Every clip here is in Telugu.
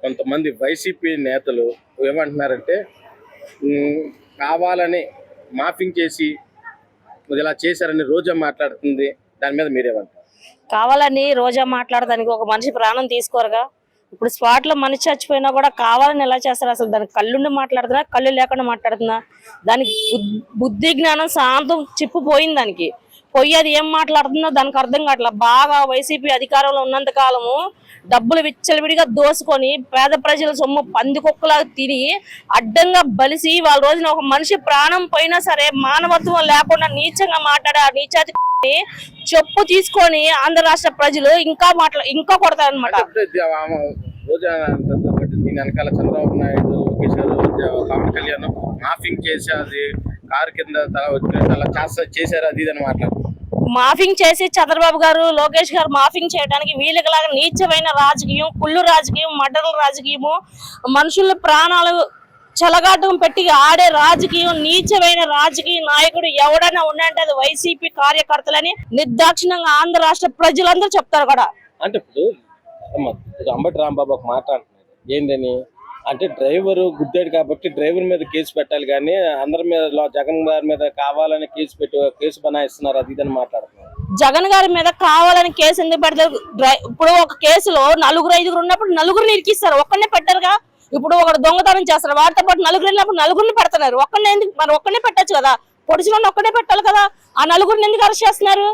కొంతమంది వైసీపీ నేతలు ఏమంటున్నారంటే కావాలని మాఫింగ్ చేసి ఇలా చేశారని రోజా మాట్లాడుతుంది. దాని మీద మీరేమంటారు? కావాలని రోజా మాట్లాడడానికి ఒక మనిషి ప్రాణం తీసుకోరుగా. ఇప్పుడు స్పాట్ లో మనిషి చచ్చిపోయినా కూడా కావాలని ఎలా చేస్తారు? అసలు దానికి కళ్ళుండి మాట్లాడుతున్నా, కళ్ళు లేకుండా మాట్లాడుతున్నా? దానికి బుద్ధి జ్ఞానం శాంతం చిప్పుపోయింది. దానికి పోయి అది ఏం మాట్లాడుతుందో దానికి అర్థం కావట్లా. బాగా వైసీపీ అధికారంలో ఉన్నంత కాలము డబ్బులు విచ్చలవిడిగా దోసుకొని పేద ప్రజల సొమ్ము పందికొక్కలా తిని అడ్డంగా బలిసి వాళ్ళ రోజున ఒక మనిషి ప్రాణం పోయినా సరే మానవత్వం లేకుండా నీచంగా మాట్లాడే ఆ నీచాతి చెప్పు తీసుకొని ఆంధ్ర రాష్ట్ర ప్రజలు ఇంకా కొడతారనమాట. దీని వెనకాల చంద్రబాబు నాయుడు, లోకేష్ గారు, పవన్ కళ్యాణ్ మాఫింగ్ చేసి అది కారు కింద అలా చేశారు అది అని మాట్లాడుతున్నారు. మాఫింగ్ చేసి చంద్రబాబు గారు, లోకేష్ గారు మాఫింగ్ చేయడానికి వీళ్ళకి లాగా నీచమైన రాజకీయం, కుళ్ళు రాజకీయం, మర్డర్ల రాజకీయము, మనుషుల ప్రాణాలు చెలగాటం పెట్టి ఆడే రాజకీయం, నీచమైన రాజకీయ నాయకుడు ఎవడైనా ఉన్నాయంటే అది వైసీపీ కార్యకర్తలని నిర్దాక్షిణ్యంగా ఆంధ్ర రాష్ట్ర ప్రజలందరూ చెప్తారు కూడా. అంటే ఇప్పుడు అంబటి రాంబాబు ఒక మాట అంటున్నారు ఏంటని అంటే డ్రైవర్ గుద్దాడు కాబట్టి డ్రైవర్ మీద కేసు పెట్టాలి కానీ అందరి మీద జగన్ గారి మీద కావాలని కేసు బనాయిస్తున్నారు అది ఇదని మాట్లాడుతున్నారు. జగన్ గారి మీద కావాలని కేసు ఎందుకు పెడతారు? ఇప్పుడు ఒక కేసులో 4-5 ఉన్నప్పుడు 4 ఇరికిస్తారు, ఒక్కనే పెట్టారుగా. ఇప్పుడు ఒకడు దొంగతనం చేస్తారు, వాటితో పాటు 4 వెళ్ళినప్పుడు 4 పెడుతున్నారు. ఒక్కనే ఎందుకు? మరి ఒక్కనే పెట్టచ్చు కదా, పొడిచిన ఒక్కనే పెట్టాలి కదా. ఆ 4 ఎందుకు అరెస్ట్ చేస్తున్నారు?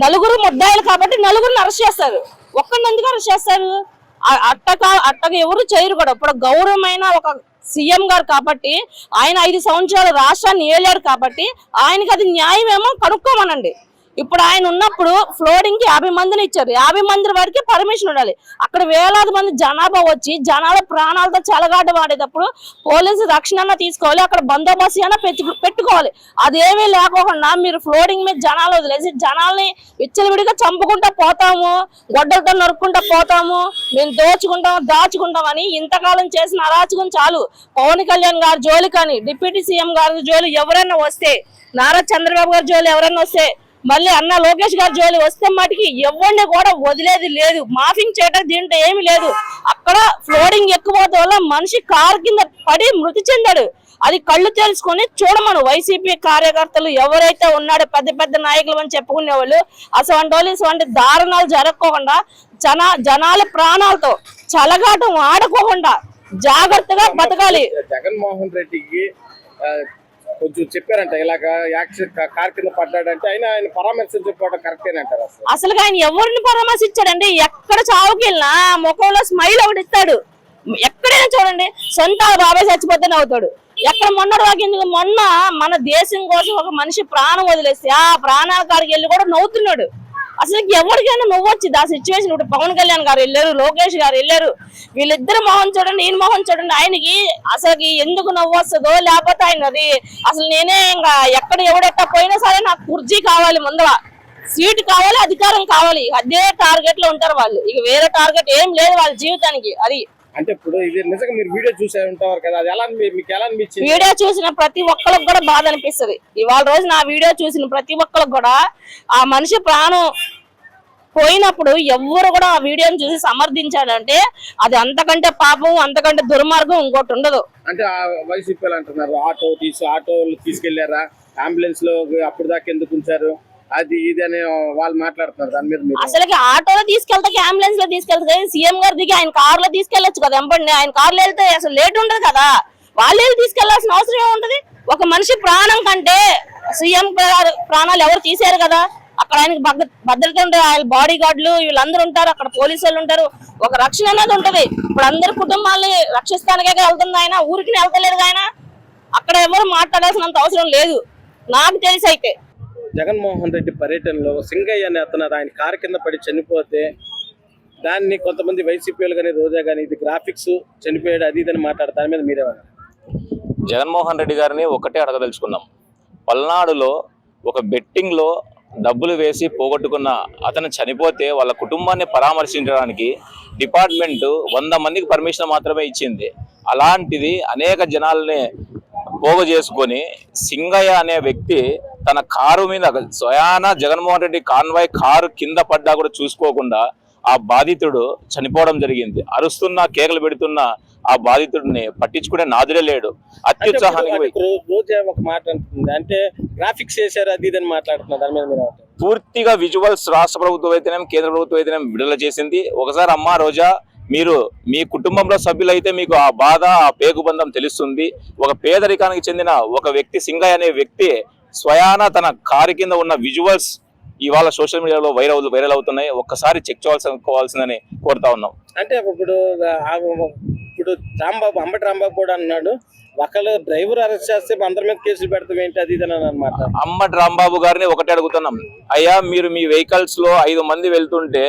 4 ముద్దాయిలు కాబట్టి 4 అరెస్ట్ చేస్తారు, ఒక్కడిని ఎందుకు అరెస్ట్ చేస్తారు? అట్టగా ఎవరు చేయరు కూడా. ఇప్పుడు గౌరవమైన ఒక సీఎం గారు కాబట్టి ఆయన 5 సంవత్సరాలు రాష్ట్రాన్ని ఏలాడు కాబట్టి ఆయనకి అది న్యాయమేమో కనుక్కోమనండి. ఇప్పుడు ఆయన ఉన్నప్పుడు ఫ్లోరింగ్ కి 50 మందిని ఇచ్చారు, 50 మంది వరకు పర్మిషన్ ఉండాలి. అక్కడ వేలాది మంది జనాభా వచ్చి జనాల ప్రాణాలతో చెలగాట వాడేటప్పుడు పోలీసు రక్షణ తీసుకోవాలి, అక్కడ బందోబస్తు అయినా పెట్టుకోవాలి. అదేమీ లేకోకుండా మీరు ఫ్లోరింగ్ మీద జనాలు వదిలేసి జనాల్ని విచ్చలవిడిగా చంపుకుంటా పోతాము, గొడ్డలతో నరుక్కుంటా పోతాము, మేము దాచుకుంటాం అని ఇంతకాలం చేసిన అరాచకం చాలు. పవన్ కళ్యాణ్ గారి జోలి కానీ, డిప్యూటీ సీఎం గారి జోలి ఎవరైనా వస్తే, నారా చంద్రబాబు గారి జోలి ఎవరైనా వస్తే, మళ్ళీ అన్న లోకేష్ గారి జోలి వస్తే మటుకి ఎవరిని కూడా వదిలేది లేదు. మాఫింగ్ చేయడం దీంట్లో ఏమి లేదు. అక్కడ ఫ్లోరింగ్ ఎక్కువతో వల్ల మనిషి కారు కింద పడి మృతి చెందాడు. అది కళ్ళు తెలుసుకొని చూడమను. వైసీపీ కార్యకర్తలు ఎవరైతే ఉన్నాడో పెద్ద నాయకులు అని చెప్పుకునే వాళ్ళు అటువంటి దారుణాలు జరగకోకుండా జనాల ప్రాణాలతో చలగాటం ఆడుకోకుండా జాగ్రత్తగా బతకాలి. జగన్మోహన్ రెడ్డికి కొంచెం చెప్పారంట ఇలాగ కార్ కింద పడ్డాడంటే ఆయన పరామర్శించుకోవడం కరెక్టేనంటారు. అసలు ఆయన ఎవరిని పరామర్శించాడండి? ఎక్కడ చావుకి వెళ్ళినా ముఖంలో స్మైల్ ఒకటి ఇస్తాడు. ఎక్కడైనా చూడండి, సొంత బాబాయ్ చచ్చిపోతేనే అవుతాడు. ఎక్కడ మొన్న మన దేశం కోసం ఒక మనిషి ప్రాణం వదిలేస్తే ఆ ప్రాణాల కాడికి వెళ్ళి కూడా నవ్వుతున్నాడు. అసలు ఎవరికైనా నువ్వు వచ్చింది ఆ సిచ్యువేషన్. ఇప్పుడు పవన్ కళ్యాణ్ గారు వెళ్ళారు, లోకేష్ గారు వెళ్ళారు, వీళ్ళిద్దరు మొహం చూడండి, ఈయన మొహం చూడండి. ఆయనకి అసలు ఎందుకు నవ్వు వస్తుందో లేకపోతే ఆయన అది అసలు నేనే ఇంకా ఎక్కడ ఎవడెక్క పోయినా సరే నాకు కుర్చీ కావాలి, ముందర సీట్ కావాలి, అధికారం కావాలి, అదే టార్గెట్ లో ఉంటారు వాళ్ళు. ఇక వేరే టార్గెట్ ఏం లేదు వాళ్ళ జీవితానికి. అది అంటే ఇప్పుడు ఇది నిజంగా మీరు వీడియో చూసే ఉంటారు కదా, అది ఎలా మీకు ఎలా అనిపించింది? వీడియో చూసిన ప్రతి ఒక్కరికి కూడా బాధ అనిపిస్తుంది. ఇవాళ రోజు నా వీడియో చూసిన ప్రతి ఒక్కరికి కూడా ఆ మనిషి ప్రాణం పోయినప్పుడు ఎవరు కూడా ఆ వీడియోని చూసి సమర్థించాడంటే అది అంతకంటే పాపం, అంతకంటే దుర్మార్గం ఇంకోటి ఉండదు. అంటే వైసీపీ అంటున్నారు ఆటోలు తీసుకెళ్లారా, అంబులెన్స్ లో అప్పుడు దాకా ఎందుకు ఉంచారు, అది ఇది అని వాళ్ళు మాట్లాడుతున్నారు. దాని మీద అసలు ఆటోలో తీసుకెళ్తా, అంబులెన్స్ లో తీసుకెళ్తా, సీఎం గారు దిగి ఆయన కార్ లో తీసుకెళ్లొచ్చు కదా. ఎంపండి ఆయన కార్లో వెళ్తే అసలు లేట్ ఉండదు కదా, వాళ్ళే తీసుకెళ్లాల్సిన అవసరం ఏముంటది? ఒక మనిషి ప్రాణం కంటే సీఎం ప్రాణాలు ఎవరు తీసారు కదా. అక్కడ ఆయనకి భద్రత ఉంటారు, ఆయన బాడీ గార్డులు వీళ్ళందరూ ఉంటారు, అక్కడ పోలీసు వాళ్ళు ఉంటారు, ఒక రక్షణ అనేది ఉంటది. ఇప్పుడు అందరి కుటుంబాలని రక్షిస్తానికే వెళ్తుంది ఆయన, ఊరికి వెళ్తలేదు ఆయన. అక్కడ ఎవరు మాట్లాడాల్సినంత అవసరం లేదు నాకు తెలిసి. అయితే జగన్మోహన్ రెడ్డి పర్యటనలో సింగయ్య అనే అతను ఆయన కారు కింద పడి చనిపోతే దాన్ని కొంతమంది వైసీపీలు కానీ రోజా కానీ ఇది గ్రాఫిక్స్ చనిపోయాడు అది ఇదని మాట్లాడతారు. దాని మీద మీరేమన్నారు? జగన్మోహన్ రెడ్డి గారిని ఒకటే అడగదలుచుకున్నాం. పల్నాడులో ఒక బెట్టింగ్లో డబ్బులు వేసి పోగొట్టుకున్న అతను చనిపోతే వాళ్ళ కుటుంబాన్ని పరామర్శించడానికి డిపార్ట్మెంటు 100 మందికి పర్మిషన్ మాత్రమే ఇచ్చింది. అలాంటిది అనేక జనాల్ని పోగు చేసుకొని సింగయ్య అనే వ్యక్తి తన కారు మీద స్వయాన జగన్మోహన్ రెడ్డి కాన్వాయ్ కారు కింద పడ్డా కూడా చూసుకోకుండా ఆ బాధితుడు చనిపోవడం జరిగింది. అరుస్తున్న కేకలు పెడుతున్న ఆ బాధితుడిని పట్టించుకునే నాదుడే లేడు. అత్యుత్సాహానికి పోయి రోజా ఒక మాట అంటుంది, అంటే గ్రాఫిక్స్ చేశారు అది ఇదని మాట్లాడుతున్నారు. దాని మీద మీరు ఏమంటారు? పూర్తిగా విజువల్స్ రాష్ట్ర ప్రభుత్వం అయితేనేం కేంద్ర ప్రభుత్వం అయితేనేం విడుదల చేసింది. ఒకసారి అమ్మా రోజా, మీరు మీ కుటుంబంలో సభ్యులైతే మీకు ఆ బాధ, ఆ పేగుబంధం తెలుస్తుంది. ఒక పేదరికానికి చెందిన ఒక వ్యక్తి, సింగయ్య అనే వ్యక్తి స్వయాన తన కారు కింద ఉన్న విజువల్స్ ఇవాళ సోషల్ మీడియాలో వైరల్ అవుతున్నాయి. ఒక్కసారి చెక్ చేసుకోవాల్సిందని కోరుతా ఉన్నాం. అంటే ఇప్పుడు రాంబాబు, అంబటి రాంబాబు కూడా అన్నాడు, ఒకళ్ళు డ్రైవర్ అరెస్ట్ చేస్తే అందరి మీద కేసులు పెడతాం ఏంటి అది ఇది అని అన్నమాట. అంబటి రాంబాబు గారిని ఒకటే అడుగుతున్నాం, అయ్యా మీరు మీ వెహికల్స్ లో 5 మంది వెళ్తుంటే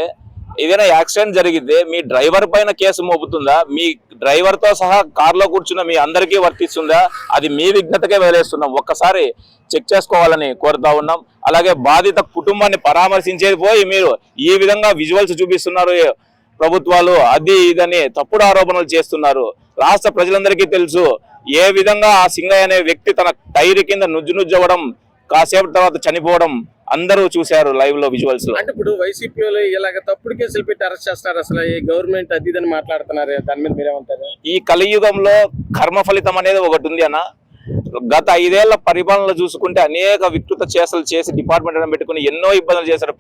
ఏదైనా యాక్సిడెంట్ జరిగితే మీ డ్రైవర్ పైన కేసు మోపుతుందా? మీ డ్రైవర్ తో సహా కారులో కూర్చున్న మీ అందరికీ వర్తిస్తుందా? అది మీ విఘ్నతకే వదిలేస్తున్నాం. ఒక్కసారి చెక్ చేసుకోవాలని కోరుతా ఉన్నాం. అలాగే బాధిత కుటుంబాన్ని పరామర్శించేది పోయి మీరు ఈ విధంగా విజువల్స్ చూపిస్తున్నారు ప్రభుత్వాలు, అది ఇదని తప్పుడు ఆరోపణలు చేస్తున్నారు. రాష్ట్ర ప్రజలందరికీ తెలుసు ఏ విధంగా ఆ సింగయ్య అనే వ్యక్తి తన టైర్ కింద నుజ్జునుజ్జవడం, కాసేపటి తర్వాత చనిపోవడం అందరూ చూశారు లైవ్ లో, విజువల్స్ లో. అంటే ఇప్పుడు వైసీపీ వాళ్ళు ఇలాగ తప్పుడు కేసులు పెట్టి అరెస్ట్ చేస్తున్నారు, అసలు ఈ గవర్నమెంట్ అది ఇదని మాట్లాడుతున్నారు. దాని మీద మీరేమంటారు? ఈ కలియుగంలో కర్మ ఫలితం అనేది ఒకటి ఉంది అన్న. గత 5 ఏళ్ల పరిపాలనలో చూసుకుంటే అనేక వికృత చేసలు చేసి డిపార్ట్మెంట్ పెట్టుకుని ఎన్నో ఇబ్బందులు చేశారు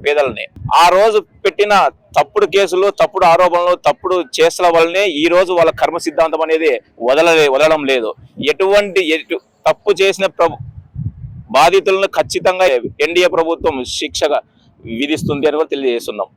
పేదలని. ఆ రోజు పెట్టిన తప్పుడు కేసులు, తప్పుడు ఆరోపణలు, తప్పుడు చేసల వల్లనే ఈ రోజు వాళ్ళ కర్మ సిద్ధాంతం అనేది వదలడం లేదు. ఎటువంటి తప్పు చేసిన బాధితులను ఖచ్చితంగా ఎన్డీఏ ప్రభుత్వం శిక్షగా విధిస్తుంది అని కూడా తెలియజేస్తున్నాం.